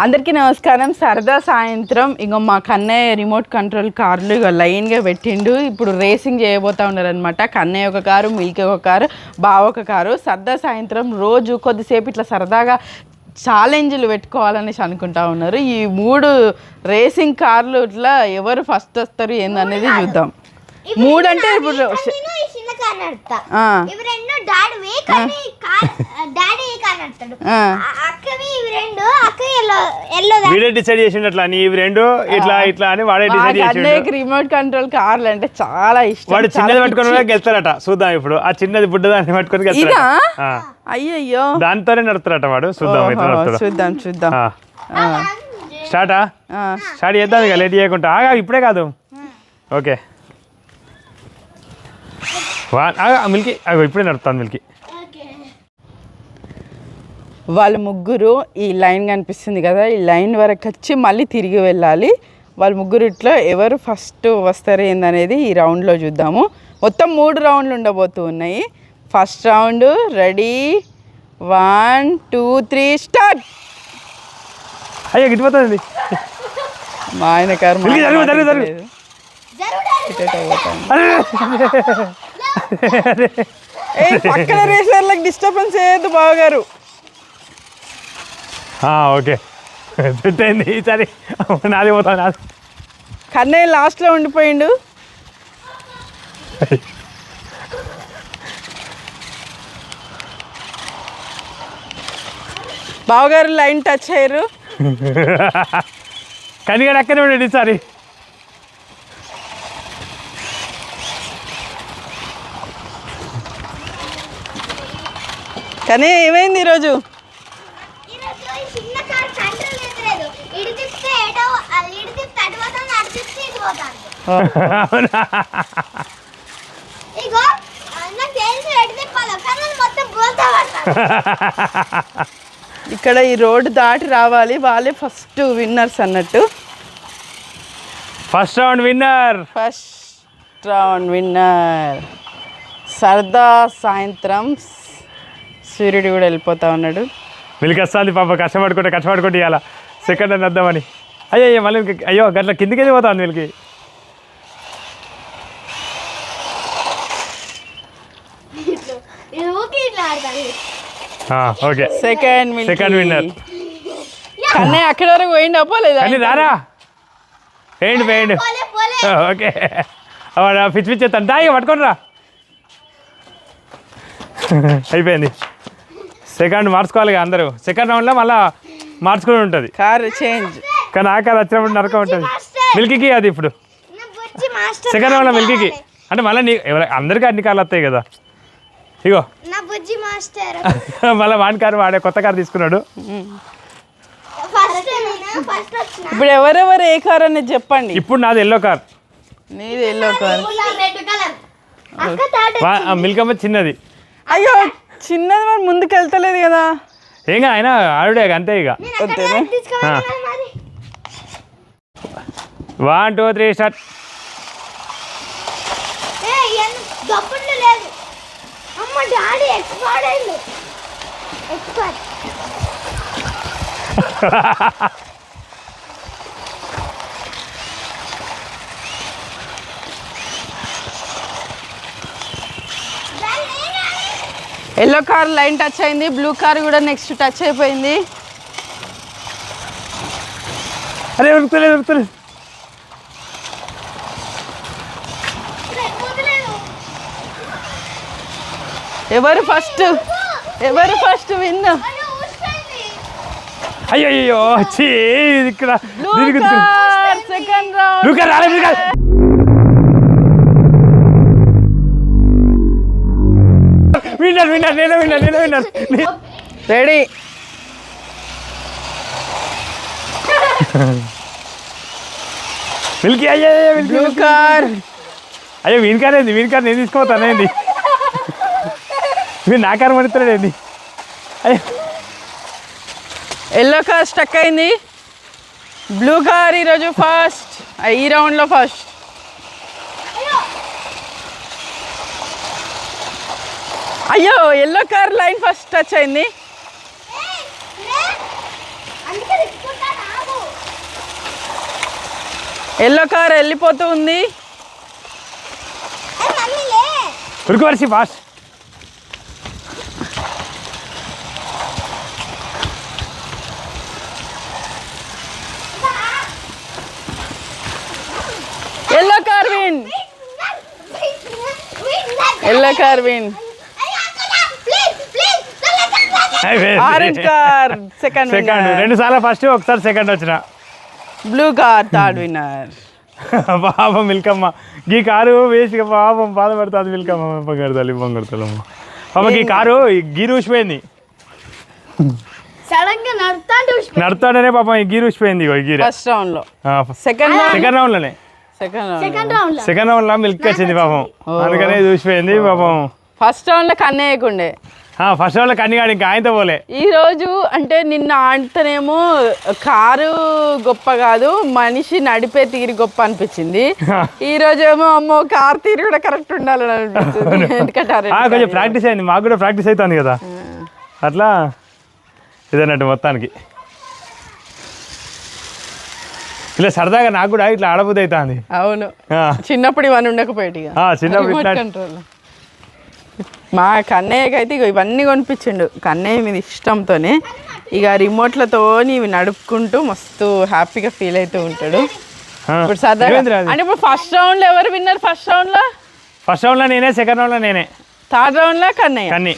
అందరికీ నమస్కారం. సరదా సాయంత్రం ఇంకో మా కన్నయ్య రిమోట్ కంట్రోల్ కార్లు ఇక లైన్గా పెట్టిండు. ఇప్పుడు రేసింగ్ చేయబోతూ ఉన్నారనమాట. కన్నయ్య ఒక కారు, మిల్కీ ఒక కారు, బావ ఒక కారు. సరదా సాయంత్రం రోజు కొద్దిసేపు ఇట్లా సరదాగా ఛాలెంజ్లు పెట్టుకోవాలనేసి అనుకుంటా ఉన్నారు. ఈ 3 రేసింగ్ కార్లు ఇట్లా ఎవరు ఫస్ట్ వస్తారు ఏందనేది చూద్దాం. 3 అంటే ఇప్పుడు రిమోట్ కంట్రోల్ కార్లు అంటే చాలా ఇష్టం. వాడు చిన్నది పట్టుకొని వెళ్తారట. చూద్దాం ఇప్పుడు ఆ చిన్నది బుడ్డదాన్ని పట్టుకొని అయ్యయ్యో దాంతోనే నడుస్తారట వాడు. చూద్దాం చూద్దాం. స్టార్ట్ చేద్దాం ఇక లేట్ చేయకుండా. ఇప్పుడే కాదు. ఓకే మిల్కీ ఇప్పుడే నడుస్తాను. మిల్కీ వాళ్ళు ముగ్గురు ఈ లైన్ కనిపిస్తుంది కదా, ఈ లైన్ వరకు వచ్చి మళ్ళీ తిరిగి వెళ్ళాలి. వాళ్ళు ముగ్గురు ఇట్లా ఎవరు ఫస్ట్ వస్తారు ఏందనేది ఈ రౌండ్లో చూద్దాము. మొత్తం 3 రౌండ్లు ఉండబోతూ ఉన్నాయి. First round ready 1 2 3 start. అయ్యో గిట్టిపోతుంది మా ఆయన కారు పక్కన రేసర్లకు డిస్టర్బెన్స్ చేయొద్దు బావగారు. ఓకే పెట్టండి ఈసారి నాది పోతాను. నాది కన్నయ్య లాస్ట్లో ఉండిపోయిండు. బావగారు లైన్ టచ్ అయ్యారు. కనిగా అక్కనే ఉండండి ఈసారి. కానీ ఏమైంది ఈరోజు? ఇక్కడ ఈ రోడ్డు దాటి రావాలి. వాళ్ళే ఫస్ట్ విన్నర్స్ అన్నట్టు. ఫస్ట్ రౌండ్ విన్నర్ సరదా సాయంత్రం. సూర్యుడు కూడా వెళ్ళిపోతా ఉన్నాడు. వీళ్ళకి వస్తుంది పాప. కష్టపడుకుంటే ఇవాళ సెకండ్ అని వద్దామని. అయ్యో మళ్ళీ అయ్యో గట్ల కిందికి వెళ్ళిపోతాను వీళ్ళకి. Okay second winner. కన్నయ్య అక్కడి వరకు పోయిండు అవ్వలేదా? రారా వేయండి. ఓకే పిచ్చి పిచ్చేస్తాను. దా ఇక పట్టుకొని రా. అయిపోయింది. సెకండ్ మార్చుకోవాలి అందరూ. సెకండ్ రౌండ్లో మళ్ళీ మార్చుకుని ఉంటుంది కారు చేంజ్. కానీ ఆ కారు వచ్చినప్పుడు నరకం ఉంటుంది. మిల్కీకి అది ఇప్పుడు సెకండ్ రౌండ్లో మిల్కీకి అంటే మళ్ళీ అందరికీ అన్ని కార్లు వస్తాయి కదా. ఇగో మళ్ళీ వాడి కారు వాడే కొత్త కారు తీసుకున్నాడు. ఇప్పుడు ఎవరెవరు ఏ కార్ అనేది చెప్పండి. ఇప్పుడు నాది ఎల్లో కార్. నీది ఎల్లో కార్. మిల్కమ్మ చిన్నది. అయ్యో చిన్నది మరి ముందుకు వెళ్తలేదు కదా. ఏం ఆయన ఆవిడే అంతే. ఇక 1 2 3 start. Yellow car line touch అయింది. బ్లూ కార్ కూడా నెక్స్ట్ టచ్ అయిపోయింది. అరే ఉరుకుతలేదు. ఎవరు ఫస్ట్ విన్? అయ్యో ఇక్కడ second round. Winner. Ready Milky. Blue car. అయ్యో వీని కార్ నేను తీసుకోతానేంది. మీరు నా కారు పడుతున్నాడేంది. అయ్యో ఎల్లో కార్ స్టక్ అయింది. బ్లూ కార్ ఈరోజు ఫస్ట్, ఈ రౌండ్లో ఫస్ట్. అయ్యో yellow car line first touch అయింది. ఎల్లో కార్ వెళ్ళిపోతూ ఉంది. ఉరుకు వర్షి fast. Yellow car win. Yellow car win. Orange car second. రెండు సార్లు ఫస్ట్, ఒకసారి సెకండ్ వచ్చిన. Blue car third winner. పాపం మిల్కమ్మ ఈ కారు వేసిగా పాపం బాధపడుతుంది. మిల్కమ్మ పొంగడతాలి పొంగడతాలమ్మ. పాపకి ఈ కారు గీరు ఊసిపోయింది. నడుతాడనే పాపం ఈ గీరు ఊసిపోయింది. గీరు ఫస్ట్ రౌండ్ లో. సెకండ్ రౌండ్ లోనే సెకండ్ రౌండ్ లో మిల్క్ వచ్చింది పాపం. అందుకనే చూసిపోయింది పాపం. ఫస్ట్ రౌండ్ లో కన్నేయకుండే. ఫస్ట్ రౌండ్ లో కన్నిగాడు ఇంకా ఆయనతో పోలే. ఈ రోజు అంటే నిన్న అంటేనేమో కారు గొప్ప కాదు, మనిషి నడిపే తీరు గొప్ప అనిపించింది. ఈ రోజు ఏమో అమ్మో కార్ తీరు కూడా కరెక్ట్ ఉండాలని అనిపించింది. ఎందుకంటే కొంచెం ప్రాక్టీస్ అయింది, మాకు కూడా ప్రాక్టీస్ అవుతుంది కదా, అట్లా ఇదన్నట్టు మొత్తానికి. ఇలా సరదాగా నాకు కూడా ఇట్లా ఆడబుద్ధి అవుతుంది. అవును, చిన్నప్పుడు ఇవన్నీ ఉండకపోయేటి చిన్నప్పుడు కంట్రోల్. మా కన్నయ్యకి అయితే ఇక ఇవన్నీ కొనిపించిండు. కన్నయ్య మీద ఇష్టంతోనే ఇక రిమోట్లతో ఇవి నడుపుకుంటూ మస్తు హ్యాపీగా ఫీల్ అవుతూ ఉంటాడు. ఇప్పుడు సరదాగా అంటే ఇప్పుడు ఫస్ట్ రౌండ్ లో ఎవరు విన్నారు? ఫస్ట్ రౌండ్ లో నేనే, సెకండ్ రౌండ్ లో నేనే, థర్డ్ రౌండ్ లో కన్నయ్య.